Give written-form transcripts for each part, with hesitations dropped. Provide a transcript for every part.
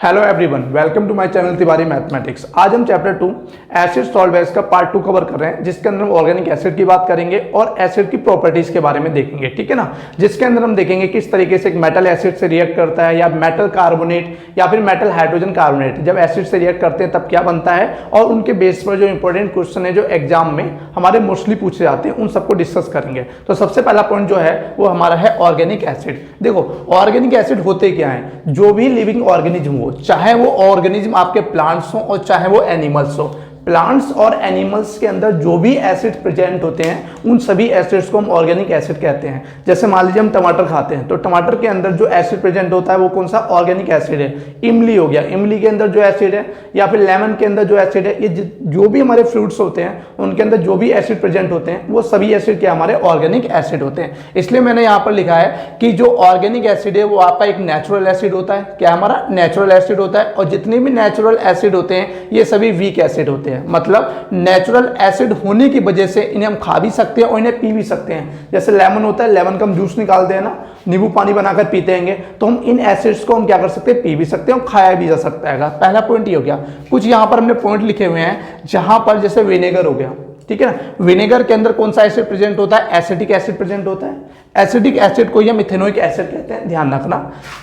Hello everyone, welcome to my channel Tiwari mathematics. आज हम chapter 2 acid salt base का part 2 cover कर रहे हैं, जिसके अंदर हम ऑर्गेनिक एसिड की बात करेंगे और एसिड की प्रॉपर्टीज के बारे में देखेंगे। ठीक है ना, जिसके अंदर हम देखेंगे किस तरीके से एक मेटल एसिड से रिएक्ट करता है, या मेटल कार्बोनेट या फिर मेटल हाइड्रोजन कार्बोनेट जब एसिड से रिएक्ट करते हैं तब क्या बनता है, और उनके बेस पर जो इंपॉर्टेंट क्वेश्चन है जो एग्जाम में हमारे मोस्टली पूछे जाते हैं उन सबको डिस्कस करेंगे। तो सबसे पहला पॉइंट जो है वो हमारा है ऑर्गेनिक एसिड। देखो, ऑर्गेनिक एसिड होते क्या है? जो भी लिविंग ऑर्गेनिज्म हो, चाहे वो ऑर्गेनिज्म आपके प्लांट्स हो और चाहे वो एनिमल्स हो, प्लांट्स और एनिमल्स के अंदर जो भी एसिड प्रेजेंट होते हैं उन सभी एसिड्स को हम ऑर्गेनिक एसिड कहते हैं। जैसे मान लीजिए हम टमाटर खाते हैं तो टमाटर के अंदर जो एसिड प्रेजेंट होता है वो कौन सा ऑर्गेनिक एसिड है? इमली हो गया, इमली के अंदर जो एसिड है, या फिर लेमन के अंदर जो एसिड है, ये जो भी हमारे फ्रूट्स होते हैं उनके अंदर जो भी एसिड प्रेजेंट होते हैं वो सभी एसिड क्या हमारे ऑर्गेनिक एसिड होते हैं। इसलिए मैंने यहाँ पर लिखा है कि जो ऑर्गेनिक एसिड है वो आपका एक नेचुरल एसिड होता है। क्या हमारा नेचुरल एसिड होता है, और जितने भी नेचुरल एसिड होते हैं ये सभी वीक एसिड होते हैं। मतलब नेचुरल एसिड होने की वजह से इन्हें हम खा भी सकते हैं और इन्हें पी भी सकते हैं। जैसे लेमन होता है, लेमन का हम जूस निकालते हैं ना, नींबू पानी बनाकर पीते हैं, तो हम इन एसिड्स को हम क्या कर सकते हैं? पी भी सकते हैं और खाया भी जा सकता है। पहला पॉइंट ये हो गया। कुछ यहां पर हमने पॉइंट लिखे हुए हैं जहां पर जैसे विनेगर हो गया, ठीक है ना, विनेगर के अंदर कौन सा एसिड प्रेजेंट होता है? एसिटिक एसिड प्रेजेंट होता है। एसिडिक एसिड को हम इथेनोइक एसिड कहते हैं, ध्यान रखना।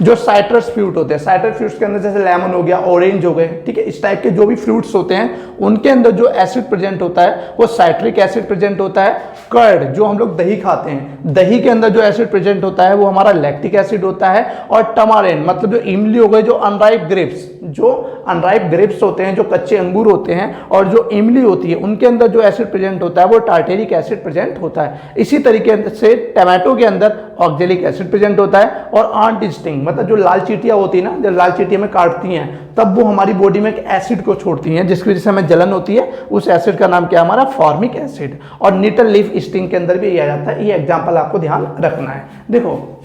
जो साइट्रस फ्रूट होते हैं, साइट्रस फ्रूट्स के अंदर जैसे लेमन हो गया, ऑरेंज हो गए, ठीक है, इस टाइप के जो भी फ्रूट्स होते हैं उनके अंदर जो एसिड प्रेजेंट होता है वो साइट्रिक एसिड प्रेजेंट होता है। कर्ड, जो हम लोग दही खाते हैं, दही के अंदर जो एसिड प्रेजेंट होता है वो हमारा लैक्टिक एसिड होता है। और टमारेन मतलब जो इमली हो गए, जो अनराइप ग्रेप्स, जो अनराइप ग्रेप्स होते हैं, जो कच्चे अंगूर होते हैं, और जो इमली होती है उनके अंदर जो एसिड प्रेजेंट होता है वो टार्टेरिक एसिड प्रेजेंट होता है। इसी तरीके से टमाटो के अंदर ऑक्जेलिक एसिड प्रेजेंट होता है। और आंट स्टिंग मतलब जो लाल चींटियां होती है ना, जब लाल चींटियां में काटती हैं तब वो हमारी बॉडी में एक एसिड को छोड़ती हैं जिसकी वजह से हमें जलन होती है। उस एसिड का नाम क्या है? हमारा फॉर्मिक एसिड। और नीटल लीफ स्टिंग के अंदर भी ये आ जाता है। ये एग्जांपल आपको ध्यान रखना है। देखो,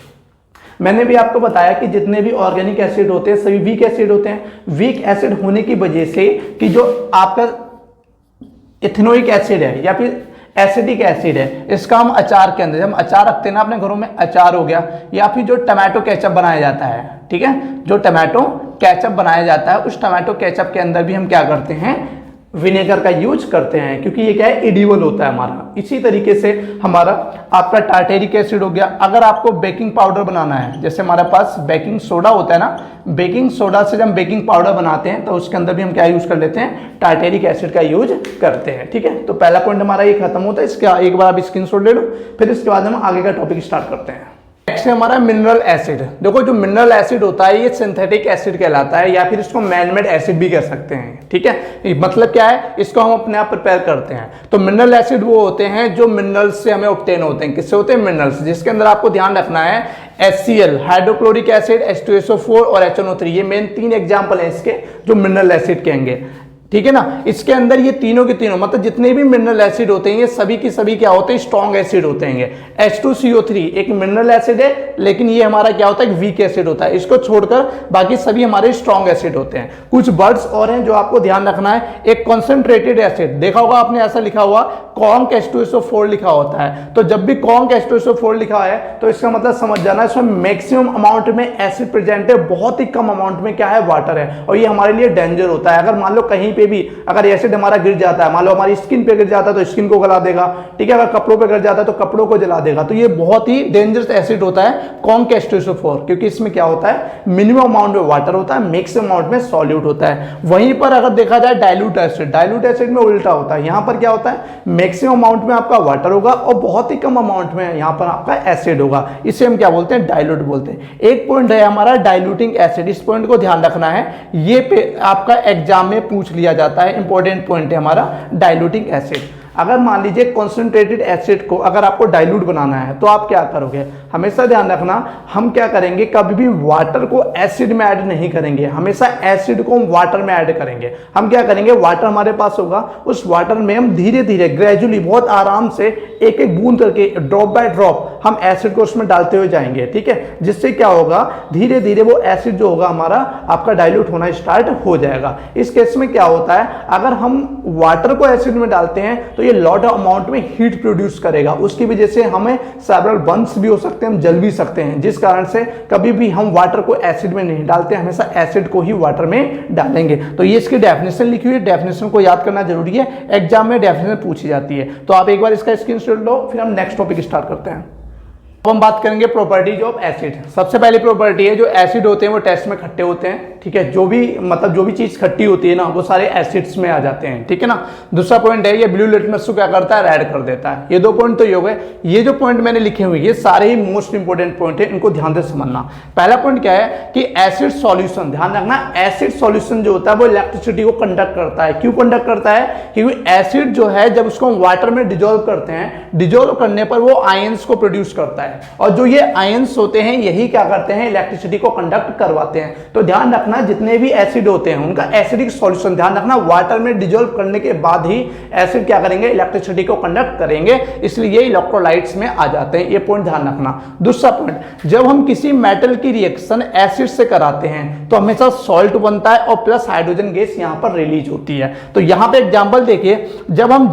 मैंने भी आपको बताया कि जितने भी ऑर्गेनिक एसिड होते हैं सभी वीक एसिड होते हैं। वीक एसिड होने की वजह से कि जो आपका इथेनोइक एसिड है या फिर एसिडिक एसिड है, इसका हम अचार के अंदर, जब हम अचार रखते हैं ना अपने घरों में, अचार हो गया, या फिर जो टमाटो केचप बनाया जाता है, ठीक है, जो टमाटो केचप बनाया जाता है उस टमाटो केचप के अंदर भी हम क्या करते हैं? विनेगर का यूज करते हैं, क्योंकि ये क्या है? एडिबल होता है हमारा। इसी तरीके से हमारा आपका टार्टेरिक एसिड हो गया। अगर आपको बेकिंग पाउडर बनाना है, जैसे हमारे पास बेकिंग सोडा होता है ना, बेकिंग सोडा से जब हम बेकिंग पाउडर बनाते हैं तो उसके अंदर भी हम क्या यूज कर लेते हैं? टार्टेरिक एसिड का यूज करते हैं। ठीक है, तो पहला पॉइंट हमारा ये खत्म होता है। इसका एक बार आप स्क्रीनशॉट ले लो, फिर इसके बाद हम आगे का टॉपिक स्टार्ट करते हैं। नेक्स्ट है हमारा मिनरल एसिड। देखो, जो मिनरल एसिड होता है ये सिंथेटिक एसिड कहलाता है, या फिर इसको मैनमेड एसिड भी कह सकते हैं। ठीक है, मतलब क्या है? इसको हम अपने आप प्रिपेयर करते हैं। तो मिनरल एसिड वो होते हैं जो मिनरल्स से हमें ऑब्टेन होते हैं। किससे होते हैं? मिनरल्स। जिसके अंदर आपको ध्यान रखना है HCl हाइड्रोक्लोरिक एसिड, H2SO4 और HNO3, ये मेन 3 एग्जाम्पल है इसके जो मिनरल एसिड कहेंगे। ठीक है ना, इसके अंदर ये तीनों के तीनों मतलब जितने भी मिनरल एसिड होते हैं ये सभी की सभी क्या होते हैं? स्ट्रॉन्ग एसिड होते हैं। H2CO3 एक मिनरल एसिड है, लेकिन ये हमारा क्या होता है? एक वीक एसिड होता है। इसको छोड़कर बाकी सभी हमारे स्ट्रॉन्ग एसिड होते हैं। कुछ वर्ड्स और हैं जो आपको ध्यान रखना है। एक कॉन्सेंट्रेटेड एसिड, देखा होगा आपने, ऐसा लिखा हुआ कॉन्क H2SO4 लिखा होता है। तो जब भी कॉन्क H2SO4 लिखा है तो इसका मतलब समझ जाना इसमें मैक्सिमम अमाउंट में एसिड प्रेजेंट है, बहुत ही कम अमाउंट में क्या है? वाटर है। और ये हमारे लिए डेंजर होता है। अगर मान लो कहीं पे भी अगर एसिड हमारा गिर जाता है, मान लो हमारी स्किन पे गिर जाता है तो स्किन को गला देगा, ठीक है, अगर कपड़ों पे गिर जाता है तो कपड़ों को जला देगा। तो ये बहुत ही डेंजरस एसिड होता है कॉन्क H2SO4, क्योंकि इसमें क्या होता है? मिनिमम अमाउंट में वाटर होता है, मैक्सिमम अमाउंट में सॉल्यूट होता है। वहीं पर अगर देखा जाए डाइल्यूट एसिड, डाइल्यूट एसिड में उल्टा होता है। यहां पर क्या होता है? मैक्सिमम अमाउंट में आपका वाटर होगा और बहुत ही कम अमाउंट में यहां पर आपका एसिड होगा। इसे हम क्या बोलते हैं? डाइल्यूट बोलते हैं। एक पॉइंट है हमारा डाइल्यूटिंग एसिड, इस पॉइंट को ध्यान रखना है, ये आपका एग्जाम में पूछ लिया जाता है। इंपॉर्टेंट पॉइंट है हमारा डाइल्यूटिंग एसिड। अगर मान लीजिए कॉन्सेंट्रेटेड एसिड को अगर आपको डाइल्यूट बनाना है तो आप क्या करोगे? हमेशा ध्यान रखना, हम क्या करेंगे? कभी भी वाटर को एसिड में ऐड नहीं करेंगे, हमेशा एसिड को हम वाटर में ऐड करेंगे। हम क्या करेंगे? वाटर हमारे पास होगा, उस वाटर में हम धीरे धीरे ग्रेजुअली बहुत आराम से एक एक बूंद करके ड्रॉप बाय ड्रॉप हम एसिड को उसमें डालते हुए जाएंगे। ठीक है, जिससे क्या होगा? धीरे धीरे वो एसिड जो होगा हमारा आपका डाइल्यूट होना स्टार्ट हो जाएगा। इस केस में क्या होता है? अगर हम वाटर को एसिड में डालते हैं तो ये लॉट अमाउंट में हीट प्रोड्यूस करेगा, उसकी वजह से हमें सेवरल बर्न्स भी हो सकते सकते हैं, हम जल भी सकते हैं, जिस कारण से कभी भी हम वाटर को एसिड में नहीं डालते, हमेशा एसिड को ही वाटर में डालेंगे। तो ये इसकी डेफिनेशन लिखी हुई है, डेफिनेशन को याद करना जरूरी है, एग्जाम में डेफिनेशन पूछी जाती है। तो आप एक बार इसका स्क्रीनशॉट लो, फिर हम नेक्स्ट टॉपिक स्टार्ट करते हैं। अब हम बात करेंगे प्रॉपर्टीज ऑफ एसिड। सबसे पहली प्रॉपर्टी है, जो एसिड होते हैं वो टेस्ट में खट्टे होते हैं, ठीक है। जो भी चीज खट्टी होती है ना, वो सारे एसिड्स में आ जाते हैं, ठीक है ना। दूसरा पॉइंट है, ये ब्लू लिटमस को क्या करता है, रेड कर देता है। ये 2 पॉइंट तो ये हो गए। ये जो पॉइंट मैंने लिखे हुए, ये सारे ही मोस्ट इंपोर्टेंट पॉइंट है, इनको ध्यान से समझना। पहला पॉइंट क्या है कि एसिड सॉल्यूशन, ध्यान रखना, एसिड सॉल्यूशन जो होता है वो इलेक्ट्रिसिटी को कंडक्ट करता है। क्यों कंडक्ट करता है? क्योंकि एसिड जो है जब उसको हम वाटर में डिजोल्व करते हैं, डिजोल्व करने पर वो आयंस को प्रोड्यूस करता है, और जो ये आयंस होते हैं यही क्या करते हैं, इलेक्ट्रिसिटी को कंडक्ट करवाते हैं। तो ध्यान रखना, जितने भी एसिड होते हैं उनका एसिडिक सॉल्यूशन, ध्यान रखना, वाटर में डिजोल्व करने के बाद ही एसिड क्या करेंगे, इलेक्ट्रिसिटी को कंडक्ट करेंगे, इसलिए ये इलेक्ट्रोलाइट्स में आ जाते हैं। ये पॉइंट ध्यान रखना। दूसरा पॉइंट, जब हम किसी मेटल की रिएक्शन एसिड से कराते हैं तो हमेशा सॉल्ट बनता है और प्लस हाइड्रोजन गैस यहां पर रिलीज होती है। तो यहां पे एग्जांपल देखिए, जब हम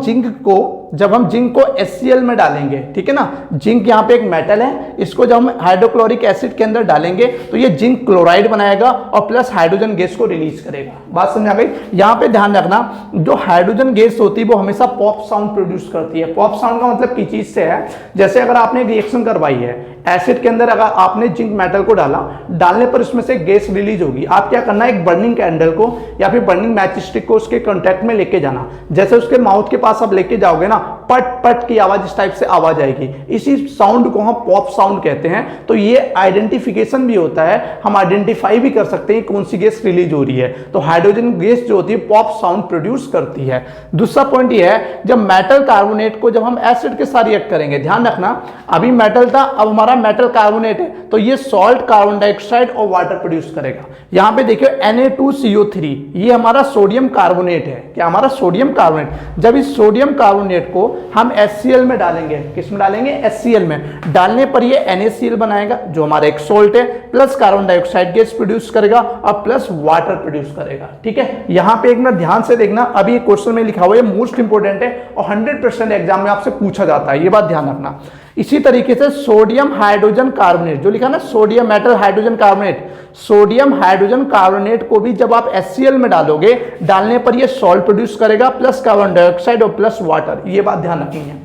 जिंक को HCl में डालेंगे, ठीक है ना, जिंक यहाँ पे एक मेटल है, इसको जब हम हाइड्रोक्लोरिक एसिड के अंदर डालेंगे तो ये जिंक क्लोराइड बनाएगा और प्लस हाइड्रोजन गैस को रिलीज करेगा। बात समझ आ गई? यहाँ पे ध्यान रखना, जो हाइड्रोजन गैस होती है वो हमेशा पॉप साउंड प्रोड्यूस करती है। पॉप साउंड का मतलब की चीज से है, जैसे अगर आपने एक रिएक्शन करवाई है एसिड के अंदर, अगर आपने जिंक मेटल को डालने पर उसमें से गैस रिलीज होगी, आप क्या करना, एक बर्निंग कैंडल को या फिर बर्निंग मैच स्टिक को उसके कांटेक्ट में लेके जाना। जैसे उसके माउथ के पास आप लेके जाओगे ना, पट पट की आवाज, इस टाइप से आवाज आएगी। इसी साउंड को हम पॉप साउंड कहते हैं। तो ये आइडेंटिफिकेशन भी होता है, हम आइडेंटिफाई भी कर सकते हैं कौन सी गैस रिलीज हो रही है। तो हाइड्रोजन गैस जो होती है पॉप साउंड प्रोड्यूस करती है। दूसरा पॉइंट ये है, जब मेटल कार्बोनेट को जब हम एसिड के साथ रिएक्ट करेंगे, ध्यान रखना, अभी मेटल था, अब हमारा मेटल कार्बोनेट है, तो ये सॉल्ट, कार्बन डाइऑक्साइड और वाटर प्रोड्यूस करेगा। यहां पे देखिए Na2CO3, ये हमारा सोडियम कार्बोनेट है। क्या हमारा सोडियम कार्बोनेट? जब इस सोडियम कार्बोनेट को हम HCl में डालेंगे, किस में डालेंगे, HCl में डालने पर ये NaCl बनाएगा, जो हमारा एक सोल्ट है, plus carbon dioxide gas produce करेगा और प्लस वाटर प्रोड्यूस करेगा, ठीक है। यहां पे एक मिनट ध्यान से देखना, अभी एक क्वेश्चन में लिखा हुआ है, मोस्ट इंपोर्टेंट है और 100% एग्जाम में आपसे पूछा जाता है, ये बात ध्यान रखना। इसी तरीके से सोडियम हाइड्रोजन कार्बोनेट, जो लिखा ना sodium metal hydrogen carbonate, sodium hydrogen carbonate को भी जब आप HCl में डालोगे, डालने पर ये सॉल्ट प्रोड्यूस करेगा, प्लस कार्बन डाइऑक्साइड और प्लस वाटर। ये बात ध्यान रखनी है।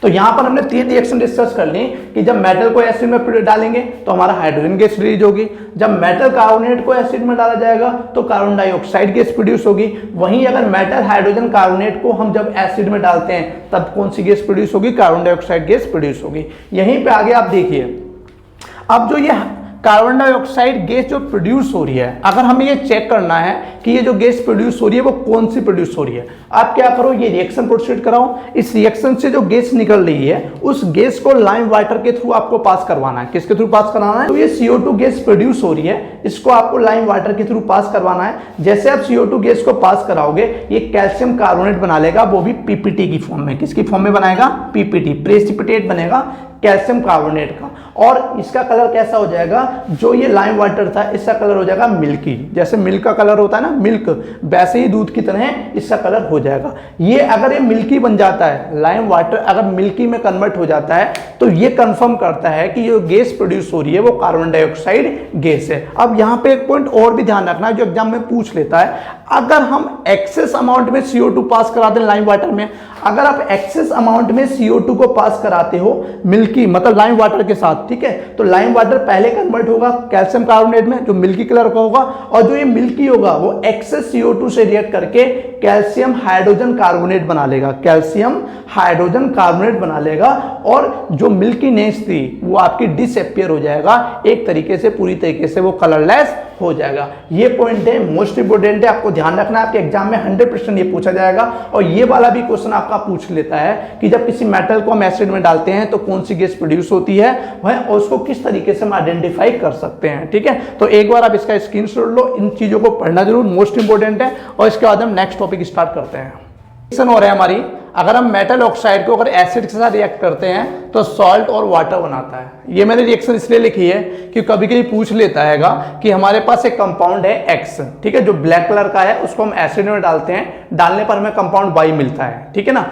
तो यहां पर हमने 3 रिएक्शन डिस्कस कर ली कि जब मेटल को एसिड में डालेंगे तो हमारा हाइड्रोजन गैस रिलीज होगी, जब मेटल कार्बोनेट को एसिड में डाला जाएगा तो कार्बन डाइऑक्साइड गैस प्रोड्यूस होगी। वहीं अगर मेटल हाइड्रोजन कार्बोनेट को हम जब एसिड में डालते हैं तब कौन सी गैस प्रोड्यूस होगी, कार्बन डाइऑक्साइड गैस प्रोड्यूस होगी। यहीं पे आगे आप देखिए, अब जो ये कार्बन डाइऑक्साइड गैस जो प्रोड्यूस हो रही है, अगर हमें ये चेक करना है कि ये जो गैस प्रोड्यूस हो रही है वो कौन सी प्रोड्यूस हो रही है, आप क्या करो, ये रिएक्शन प्रोसीड कराओ। इस रिएक्शन से जो गैस निकल रही है उस गैस को लाइम वाटर के थ्रू आपको पास करवाना है। किसके थ्रू पास कराना है? तो ये CO2 गैस प्रोड्यूस हो रही है, इसको आपको लाइम वाटर के थ्रू पास करवाना है। जैसे आप CO2 गैस को पास कराओगे, ये कैल्शियम कार्बोनेट बना लेगा, वो भी PPT की फॉर्म में। किसकी फॉर्म में बनाएगा? PPT, प्रेसिपिटेट बनेगा कैल्शियम कार्बोनेट का। और इसका कलर कैसा हो जाएगा, जो ये लाइम वाटर था इसका कलर हो जाएगा मिल्की। जैसे मिल्क का कलर होता है ना, मिल्क, वैसे ही दूध की तरह इसका कलर हो जाएगा। ये अगर ये मिल्की बन जाता है, लाइम वाटर अगर मिल्की में कन्वर्ट हो जाता है, तो ये कंफर्म करता है कि जो गैस प्रोड्यूस हो रही है वो कार्बन डाइऑक्साइड गैस है। अब यहाँ पे एक पॉइंट और भी ध्यान रखना जो एग्जाम में पूछ लेता है, अगर हम एक्सेस अमाउंट में CO2 पास करा दें लाइम वाटर में, अगर आप एक्सेस अमाउंट में CO2 को पास कराते हो मिल्की मतलब लाइम वाटर के साथ, ठीक है, तो लाइम वाटर पहले कन्वर्ट होगा कैल्शियम कार्बोनेट में जो मिल्की कलर का होगा, और जो ये मिल्की होगा वो एक्सेस CO2 से रिएक्ट करके कैल्शियम हाइड्रोजन कार्बोनेट बना लेगा, कैल्शियम हाइड्रोजन कार्बोनेट बना लेगा, और जो मिल्कीनेस थी वो आपकी डिसअपियर हो जाएगा, एक तरीके से पूरी तरीके से वो कलरलेस हो जाएगा। ये पॉइंट है, मोस्ट इंपोर्टेंट है, आपको ध्यान रखना है, आपके एग्जाम में 100% ये पूछा जाएगा। और ये वाला भी क्वेश्चन आपका पूछ लेता है कि जब किसी मेटल को हम एसिड में डालते हैं तो कौन सी गैस प्रोड्यूस होती है वह, और उसको किस तरीके से हम आइडेंटिफाई कर सकते हैं, ठीक है। तो एक बार आप इसका स्क्रीनशॉट लो, इन चीजों को पढ़ना जरूर, मोस्ट इंपोर्टेंट है। और इसके बाद हम नेक्स्ट टॉपिक स्टार्ट करते हैं। हो रहा है हमारी अगर हम मेटल ऑक्साइड को अगर एसिड के साथ रिएक्ट करते हैं तो सॉल्ट और वाटर बनाता है। ये मैंने रिएक्शन इसलिए लिखी है कि कभी कभी पूछ लेता हैगा कि हमारे पास एक कंपाउंड है एक्स, ठीक है, जो ब्लैक कलर का है, उसको हम एसिड में डालते हैं, डालने पर हमें कंपाउंड वाई मिलता है, ठीक है ना।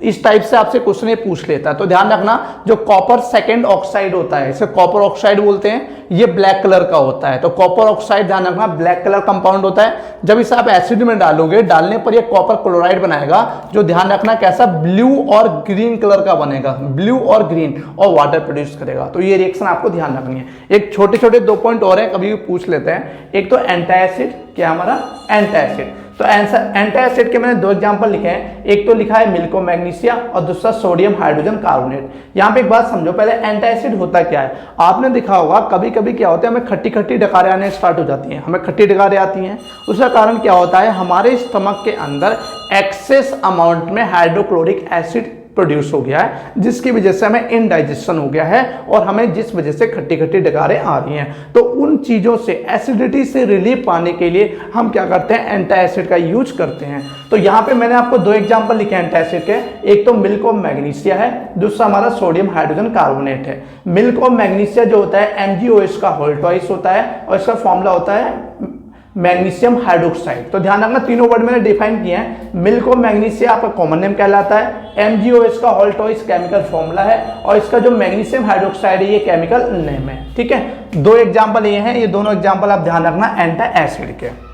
इस टाइप से आपसे क्वेश्चन ये पूछ लेता है। तो ध्यान रखना, जो कॉपर सेकेंड ऑक्साइड होता है, इसे कॉपर ऑक्साइड बोलते हैं, ये ब्लैक कलर का होता है। तो कॉपर ऑक्साइड ध्यान रखना ब्लैक कलर कंपाउंड होता है। जब इसे आप एसिड में डालोगे, डालने पर ये कॉपर क्लोराइड बनाएगा, जो ध्यान रखना कैसा ब्लू और ग्रीन कलर का बनेगा, ब्लू और ग्रीन, और वाटर प्रोड्यूस करेगा। तो ये रिएक्शन आपको ध्यान रखनी है। एक छोटे छोटे 2 पॉइंट और है, कभी भी पूछ लेते हैं। एक तो एंटी एसिड, क्या हमारा एंटी एसिड। तो एंटी एसिड के मैंने 2 एग्जांपल लिखे हैं। एक तो लिखा है मिल्को मैग्नीशिया और दूसरा सोडियम हाइड्रोजन कार्बोनेट। यहाँ पे एक बात समझो, पहले एंटी एसिड होता क्या है। आपने देखा होगा कभी कभी क्या होता है, हमें खट्टी खट्टी डकारें आने स्टार्ट हो जाती हैं, हमें खट्टी डकारें आती हैं। उसका कारण क्या होता है, हमारे स्टमक के अंदर एक्सेस अमाउंट में हाइड्रोक्लोरिक एसिड प्रोड्यूस हो गया है, जिसकी वजह से हमें इनडाइजेशन हो गया है और हमें जिस वजह से खट्टी खट्टी डकारें आ रही हैं। तो उन चीज़ों से, एसिडिटी से रिलीफ पाने के लिए हम क्या करते हैं, एंटी एसिड का यूज करते हैं। तो यहाँ पे मैंने आपको 2 एग्जांपल लिखे हैं एंटी एसिड के। एक तो मिल्क ऑफ मैग्नीशिया है, दूसरा हमारा सोडियम हाइड्रोजन कार्बोनेट है। मिल्क ऑफ मैग्नीशिया जो होता है MgOH का होल ट्वाइस होता है और इसका फॉर्मूला होता है मैग्नीशियम हाइड्रोक्साइड। तो ध्यान रखना, तीनों वर्ड मैंने डिफाइन किए हैं। मिल्क ऑफ मैग्नीशिया आपका कॉमन नेम कहलाता है, MgOH का होल ट्वाइस केमिकल फॉर्मूला है, और इसका जो मैग्नीशियम हाइड्रोक्साइड है ये केमिकल नेम है, ठीक है। 2 एग्जांपल ये हैं, ये दोनों एग्जांपल आप ध्यान रखना एंटी एसिड के।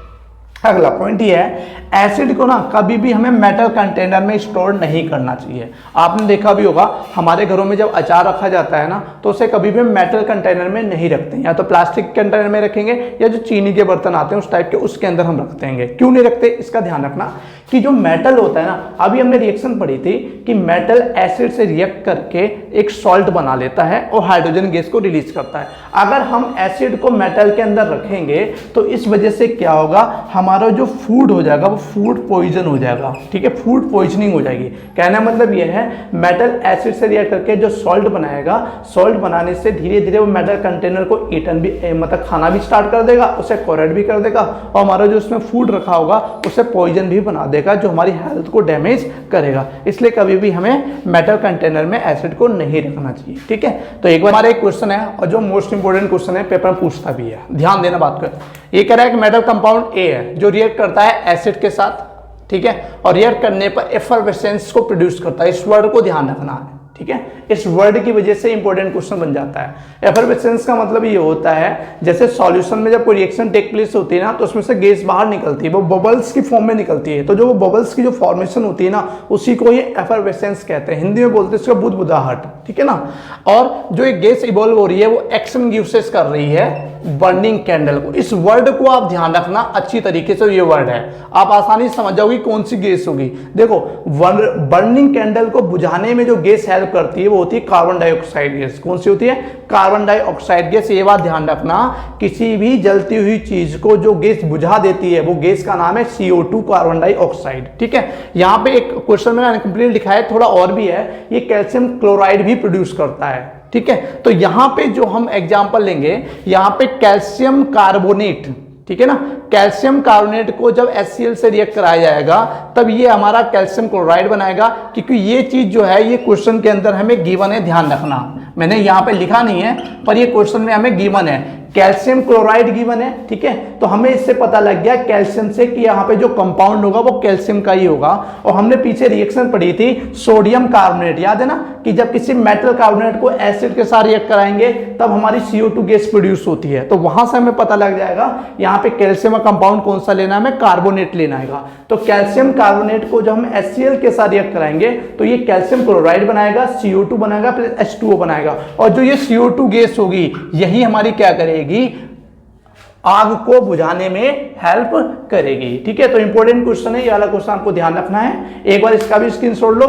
अगला पॉइंट ये है, एसिड को ना कभी भी हमें मेटल कंटेनर में स्टोर नहीं करना चाहिए। आपने देखा भी होगा हमारे घरों में जब अचार रखा जाता है ना, तो उसे कभी भी मेटल कंटेनर में नहीं रखते हैं, या तो प्लास्टिक कंटेनर में रखेंगे या जो चीनी के बर्तन आते हैं उस टाइप के, उसके अंदर हम रखते हैं। क्यों नहीं रखते, इसका ध्यान रखना कि जो मेटल होता है ना, अभी हमने रिएक्शन पढ़ी थी कि मेटल एसिड से रिएक्ट करके एक सॉल्ट बना लेता है और हाइड्रोजन गैस को रिलीज करता है। अगर हम एसिड को मेटल के अंदर रखेंगे तो इस वजह से क्या होगा, हमारा जो फूड हो जाएगा वो फूड पॉइजन हो जाएगा, ठीक है, फूड पॉइजनिंग हो जाएगी। कहना मतलब यह है, मेटल एसिड से रिएक्ट करके जो सॉल्ट बनाएगा, सॉल्ट बनाने से धीरे धीरे वो मेटल कंटेनर को ईटन भी, मतलब खाना भी स्टार्ट कर देगा, उसे कोरेट भी कर देगा, और हमारा जो उसमें फूड रखा होगा उसे पॉइजन भी बना देगा, जो हमारी हेल्थ को डैमेज करेगा। इसलिए कभी भी हमें मेटल कंटेनर में एसिड को नहीं रखना चाहिए, ठीक है। तो एक बार हमारा एक क्वेश्चन है, और जो मोस्ट इंपोर्टेंट क्वेश्चन है, पेपर में पूछता भी है, ध्यान देना बात कर। ये कह रहा है कि मेटल कंपाउंड ए है जो रिएक्ट करता है एसिड के साथ, ठीक है, और रिएक्ट करने पर एफरवेसेंस को प्रोड्यूस करता है। इस वर्ड को ध्यान रखना है, ठीक है, इस वर्ड की वजह से इंपॉर्टेंट क्वेश्चन बन जाता है। एफरवेसेंस का मतलब ये होता है, जैसे सॉल्यूशन में जब कोई रिएक्शन टेक प्लेस होती है ना, तो उसमें से गैस बाहर निकलती है, वो बबल्स की फॉर्म में निकलती है। तो जो वो बबल्स की जो फॉर्मेशन होती है ना, उसी को ये एफरवेसेंस कहते हैं। हिंदी में बोलते हैं इसका बुदबुदाहट, ठीक है ना। और जो एक गैस इवॉल्व हो रही है वो एक्सटिंग्विश कर रही है बर्निंग कैंडल को। इस वर्ड को आप ध्यान रखना अच्छी तरीके से, ये वर्ड है, आप आसानी से समझ जाओगे कौन सी गैस होगी। देखो, बर्निंग कैंडल को बुझाने में जो गैस हेल्प करती है वो होती है कार्बन डाइऑक्साइड गैस। कौन सी होती है, कार्बन डाइऑक्साइड गैस। ये बात ध्यान रखना, किसी भी जलती हुई चीज को जो गैस बुझा देती है वो गैस का नाम है CO2 कार्बन डाइऑक्साइड, ठीक है। यहाँ पे एक क्वेश्चन मैंने अनकंप्लीट लिखा है, थोड़ा और भी है, ये कैल्शियम क्लोराइड भी प्रोड्यूस करता है, ठीक है। तो यहां पे जो हम एग्जांपल लेंगे, यहां पे कैल्शियम कार्बोनेट, ठीक है ना, कैल्शियम कार्बोनेट को जब HCl से रिएक्ट कराया जाएगा तब ये हमारा कैल्शियम क्लोराइड बनाएगा, क्योंकि ये चीज जो है ये क्वेश्चन के अंदर हमें गिवन है, ध्यान रखना। मैंने यहाँ पे लिखा नहीं है पर ये क्वेश्चन में हमें गिवन है, कैल्शियम क्लोराइड गिवन है, ठीक है। तो हमें इससे पता लग गया कैल्शियम से कि यहाँ पे जो कंपाउंड होगा वो कैल्शियम का ही होगा। और हमने पीछे रिएक्शन पढ़ी थी सोडियम कार्बोनेट, याद है ना, कि जब किसी मेटल कार्बोनेट को एसिड के साथ रिएक्ट कराएंगे तब हमारी CO2 गैस प्रोड्यूस होती है। तो वहां से हमें पता लग जाएगा यहाँ पे कैल्शियम का कंपाउंड कौन सा लेना है, हमें कार्बोनेट लेना है। तो कैल्शियम कार्बोनेट को जब हम HCl के साथ रिएक्ट कराएंगे तो ये कैल्शियम क्लोराइड बनाएगा, CO2 बनाएगा प्लस H2O बनाएगा, और जो ये CO2 गैस होगी यही हमारी क्या करेगी, आग को बुझाने में हेल्प करेगी, ठीक है। तो इंपॉर्टेंट क्वेश्चन है ये वाला, क्वेश्चन आपको ध्यान रखना है। एक बार इसका भी स्क्रीनशॉट लो।